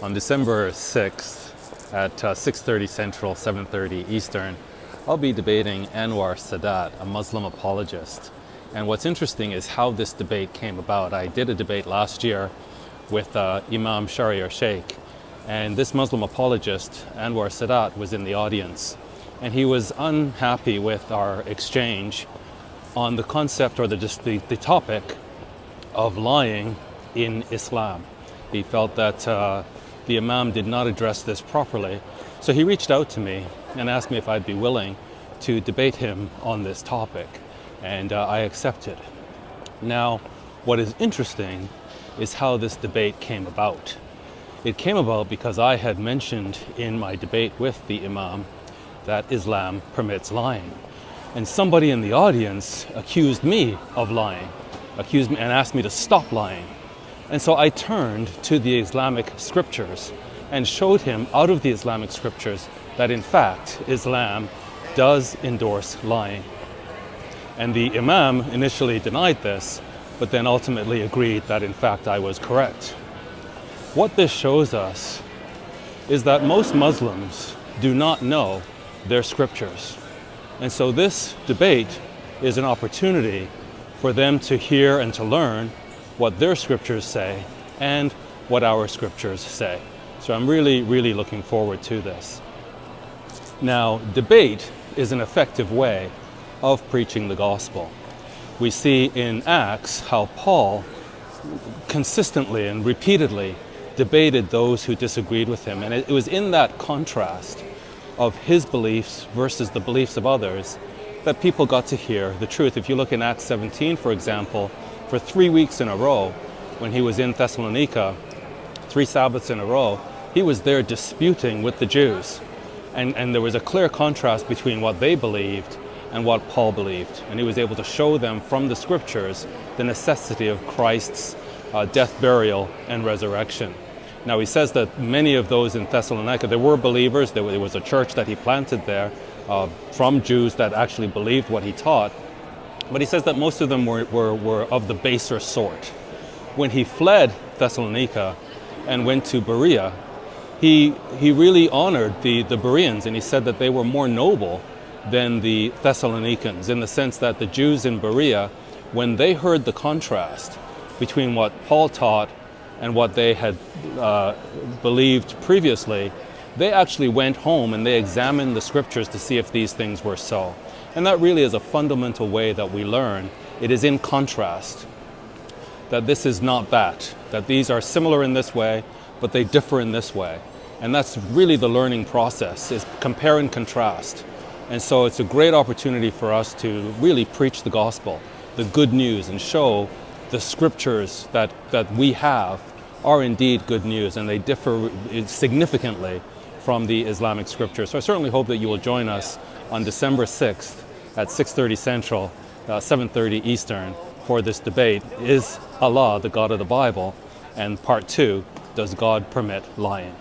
On December 6th at 6:30 Central, 7:30 Eastern, I'll be debating Anwar Sadat, a Muslim apologist. And what's interesting is how this debate came about. I did a debate last year with Imam Shahriar Sheikh, and this Muslim apologist, Anwar Sadat, was in the audience. And he was unhappy with our exchange on the concept or the topic of lying in Islam. He felt that the Imam did not address this properly. So he reached out to me and asked me if I'd be willing to debate him on this topic. And I accepted. Now, what is interesting is how this debate came about. It came about because I had mentioned in my debate with the Imam that Islam permits lying. And somebody in the audience accused me of lying, accused me and asked me to stop lying. And so I turned to the Islamic scriptures and showed him out of the Islamic scriptures that in fact Islam does endorse lying. And the Imam initially denied this, but then ultimately agreed that in fact I was correct. What this shows us is that most Muslims do not know their scriptures. And so this debate is an opportunity for them to hear and to learn what their scriptures say and what our scriptures say. So I'm really looking forward to this. Now, debate is an effective way of preaching the gospel. We see in Acts how Paul consistently and repeatedly debated those who disagreed with him. And it was in that contrast of his beliefs versus the beliefs of others that people got to hear the truth. If you look in Acts 17, for example, for 3 weeks in a row, when he was in Thessalonica, 3 Sabbaths in a row, he was there disputing with the Jews. And there was a clear contrast between what they believed and what Paul believed. And he was able to show them from the scriptures the necessity of Christ's death, burial, and resurrection. Now he says that many of those in Thessalonica, there were believers, there was a church that he planted there from Jews that actually believed what he taught. But he says that most of them were of the baser sort. When he fled Thessalonica and went to Berea, he really honored the Bereans, and he said that they were more noble than the Thessalonians, in the sense that the Jews in Berea, when they heard the contrast between what Paul taught and what they had believed previously, they actually went home and they examined the scriptures to see if these things were so. And that really is a fundamental way that we learn. It is in contrast, that this is not that these are similar in this way, but they differ in this way. And that's really the learning process, is compare and contrast. And so it's a great opportunity for us to really preach the gospel, the good news, and show the scriptures that we have are indeed good news, and they differ significantly from the Islamic scriptures. So I certainly hope that you will join us on December 6th at 6:30 Central, 7:30 Eastern for this debate. Is Allah the God of the Bible? And part 2, does God permit lying?